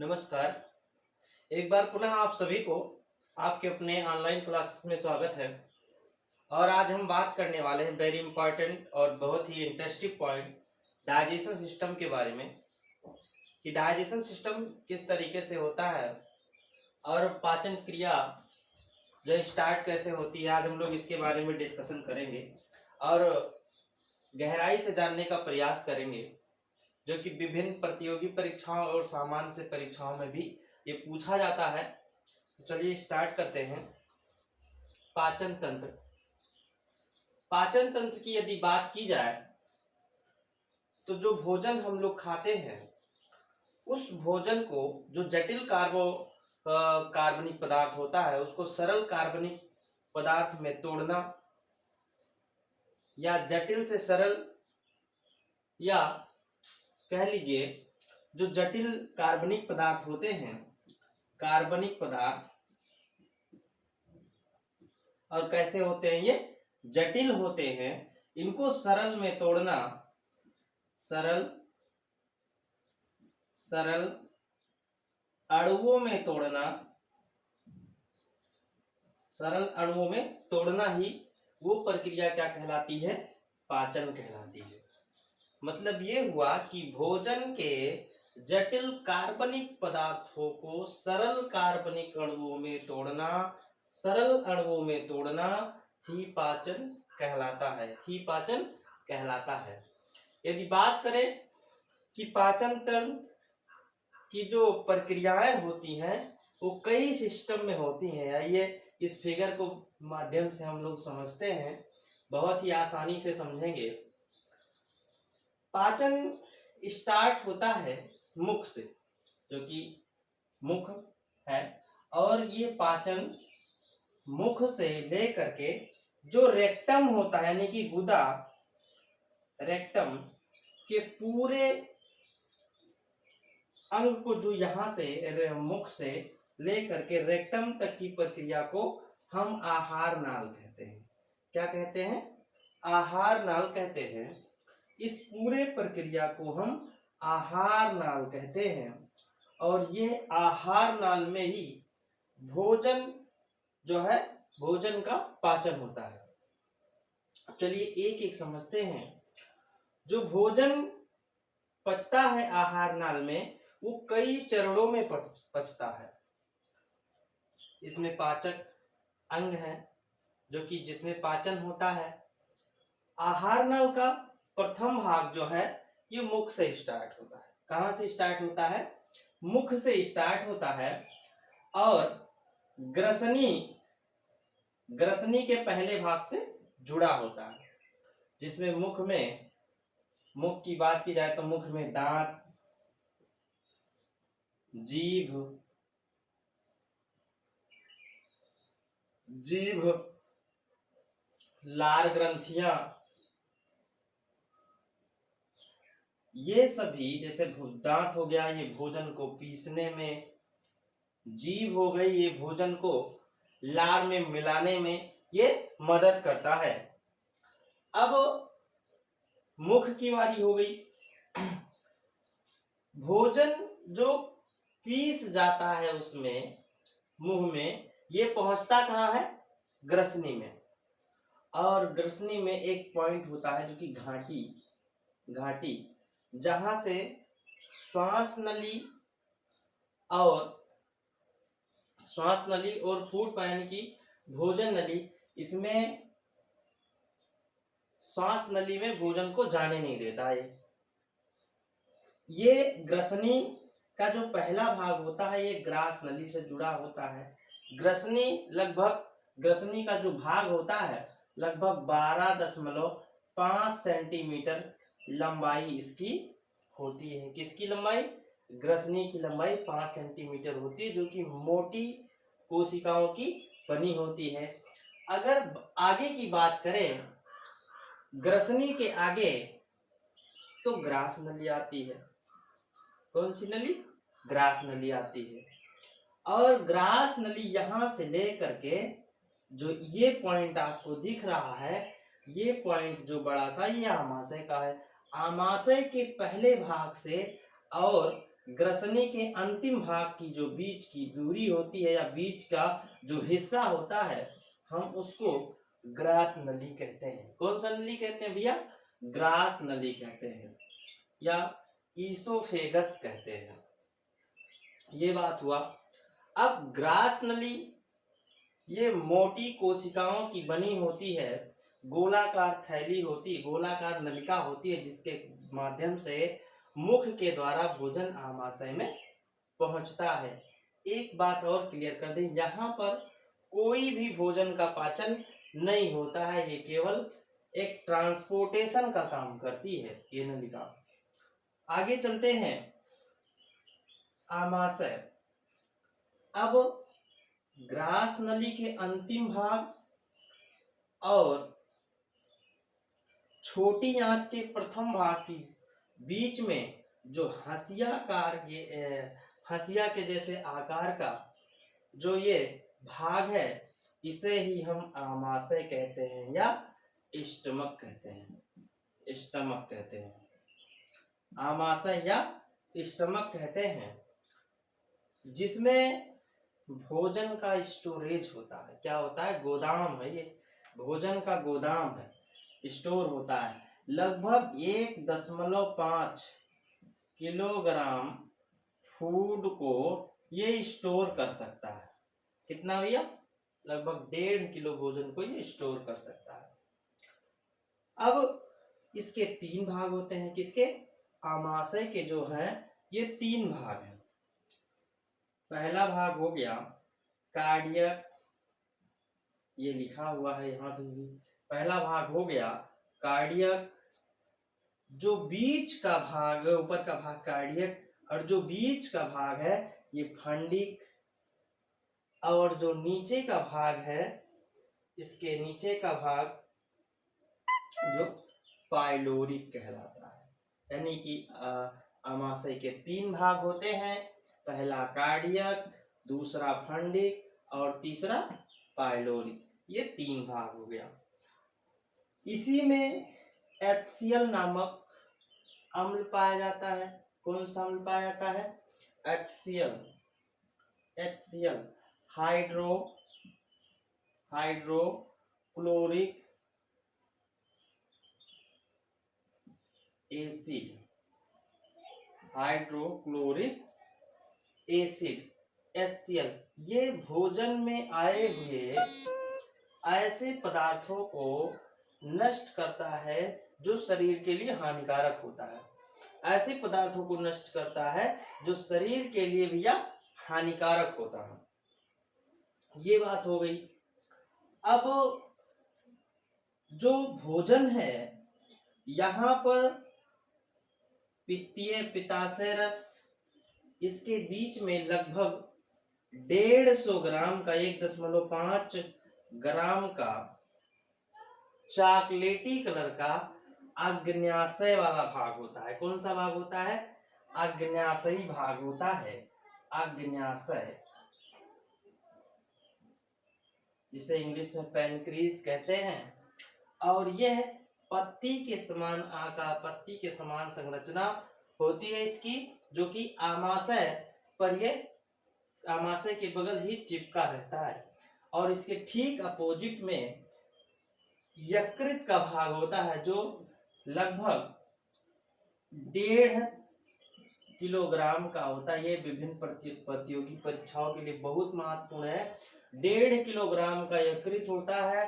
नमस्कार। एक बार पुनः आप सभी को आपके अपने ऑनलाइन क्लासेस में स्वागत है। और आज हम बात करने वाले हैं वेरी इंपॉर्टेंट और बहुत ही इंटरेस्टिंग पॉइंट डाइजेशन सिस्टम के बारे में कि डाइजेशन सिस्टम किस तरीके से होता है और पाचन क्रिया जो स्टार्ट कैसे होती है। आज हम लोग इसके बारे में डिस्कशन करेंगे और गहराई से जानने का प्रयास करेंगे, जो कि विभिन्न प्रतियोगी परीक्षाओं और सामान्य से परीक्षाओं में भी ये पूछा जाता है। तो चलिए स्टार्ट करते हैं। पाचन तंत्र। पाचन तंत्र की यदि बात की जाए तो जो भोजन हम लोग खाते हैं उस भोजन को जो जटिल कार्बनिक पदार्थ होता है उसको सरल कार्बनिक पदार्थ में तोड़ना या जटिल से सरल, या कह लीजिए जो जटिल कार्बनिक पदार्थ होते हैं, कार्बनिक पदार्थ, और कैसे होते हैं ये जटिल होते हैं, इनको सरल में तोड़ना, सरल अणुओं में तोड़ना, सरल अणुओं में तोड़ना ही वो प्रक्रिया क्या कहलाती है? पाचन कहलाती है। मतलब ये हुआ कि भोजन के जटिल कार्बनिक पदार्थों को सरल कार्बनिक अणुओं में तोड़ना, सरल अणुओं में तोड़ना ही पाचन कहलाता है, ही पाचन कहलाता है। यदि बात करें कि पाचन तंत्र की जो प्रक्रियाएं होती हैं वो कई सिस्टम में होती हैं। आइए इस फिगर को माध्यम से हम लोग समझते हैं, बहुत ही आसानी से समझेंगे। पाचन स्टार्ट होता है मुख से, जो कि मुख है, और ये पाचन मुख से लेकर के जो रेक्टम होता है यानी कि गुदा, रेक्टम के पूरे अंग को जो यहाँ से मुख से लेकर के रेक्टम तक की प्रक्रिया को हम आहार नाल कहते हैं। क्या कहते हैं? आहार नाल कहते हैं। इस पूरे प्रक्रिया को हम आहार नाल कहते हैं और ये आहार नाल में ही भोजन जो है, भोजन का पाचन होता है। चलिए एक एक समझते हैं। जो भोजन पचता है आहार नाल में वो कई चरणों में पचता है। इसमें पाचक अंग है जो कि जिसमें पाचन होता है। आहार नाल का प्रथम भाग जो है ये मुख से स्टार्ट होता है। कहां से स्टार्ट होता है? मुख से स्टार्ट होता है और ग्रसनी के पहले भाग से जुड़ा होता है, जिसमें मुख की बात की जाए तो मुख में दांत, जीभ, लार ग्रंथियां, ये सभी, जैसे दांत हो गया ये भोजन को पीसने में, जीभ हो गई ये भोजन को लार में मिलाने में ये मदद करता है। अब मुख की बारी हो गई। भोजन जो पीस जाता है उसमें मुंह में, ये पहुंचता कहाँ है? ग्रसनी में। और ग्रसनी में एक पॉइंट होता है जो कि घाटी, जहां से श्वास नली और फूड पायन की भोजन नली, इसमें श्वास नली में भोजन को जाने नहीं देता है। ये ग्रसनी का जो पहला भाग होता है ये ग्रास नली से जुड़ा होता है। ग्रसनी का जो भाग होता है लगभग 12.5 सेंटीमीटर लंबाई इसकी होती है। किसकी लंबाई? ग्रसनी की लंबाई 5 सेंटीमीटर होती है, जो कि मोटी कोशिकाओं की बनी होती है। अगर आगे की बात करें ग्रसनी के आगे तो ग्रास नली आती है। कौन सी नली? ग्रास नली आती है। और ग्रास नली यहां से लेकर के जो ये पॉइंट आपको दिख रहा है, ये पॉइंट जो बड़ा सा, ये आमाशय का है। आमाशय के पहले भाग से और ग्रसनी के अंतिम भाग की जो बीच की दूरी होती है या बीच का जो हिस्सा होता है, हम उसको ग्रास नली कहते हैं। कौन सा नली कहते हैं भैया? ग्रास नली कहते हैं या ईसोफेगस कहते हैं। ये बात हुआ। अब ग्रास नली ये मोटी कोशिकाओं की बनी होती है, गोलाकार थैली होती, गोलाकार नलिका होती है, जिसके माध्यम से मुख के द्वारा भोजन आमाशय में पहुंचता है। एक बात और क्लियर कर दें, यहाँ पर कोई भी भोजन का पाचन नहीं होता है, ये केवल एक ट्रांसपोर्टेशन का काम करती है ये नलिका। आगे चलते हैं। आमाशय। अब ग्रास नली के अंतिम भाग और छोटी आंत के प्रथम भाग की बीच में जो हंसिया के जैसे आकार का जो ये भाग है, इसे ही हम आमाशय कहते हैं या स्टमक कहते हैं। स्टमक कहते हैं, आमाशय या स्टमक कहते हैं, जिसमें भोजन का स्टोरेज होता है। क्या होता है? गोदाम है, ये भोजन का गोदाम है, स्टोर होता है। लगभग 1.5 किलोग्राम फूड को ये स्टोर कर सकता है। कितना भैया? लगभग 1.5 किलो भोजन को ये स्टोर कर सकता है। अब इसके 3 भाग होते हैं। किसके? आमाशय के जो हैं ये 3 भाग हैं। पहला भाग हो गया कार्डियक, ये लिखा हुआ है यहाँ पे भी। पहला भाग हो गया कार्डियक, जो बीच का भाग, ऊपर का भाग कार्डियक, और जो बीच का भाग है ये फंडिक, और जो नीचे का भाग है, इसके नीचे का भाग जो पाइलोरिक कहलाता है। यानी कि आमाशय के 3 भाग होते हैं। पहला कार्डियक, दूसरा फंडिक और तीसरा पाइलोरिक। ये 3 भाग हो गया। इसी में HCl नामक अम्ल पाया जाता है। कौन सा अम्ल पाया जाता है? HCl hydrochloric acid, hydrochloric acid HCl। ये भोजन में आए हुए ऐसे पदार्थों को नष्ट करता है जो शरीर के लिए हानिकारक होता है। ऐसे पदार्थों को नष्ट करता है जो शरीर के लिए भी हानिकारक होता है। ये बात हो गई। अब जो भोजन है, यहाँ पर पित्तीय पित्ताशय रस, इसके बीच में लगभग 150 ग्राम का 1.5 ग्राम का चॉकलेटी कलर का आग्नेयाशय वाला भाग होता है। कौन सा भाग होता है? आग्नेयाशयी भाग होता है। आग्नेयाशय, जिसे इंग्लिश में पैनक्रीज कहते हैं। और यह पत्ती के समान आकार, पत्ती के समान संरचना होती है इसकी, जो कि आमाशय पर ये आमाशय के बगल ही चिपका रहता है। और इसके ठीक अपोजिट में यकृत का भाग होता है, जो लगभग 1.5 किलोग्राम का होता है। ये विभिन्न प्रतियोगी परीक्षाओं के लिए बहुत महत्वपूर्ण है। 1.5 किलोग्राम का यकृत होता है।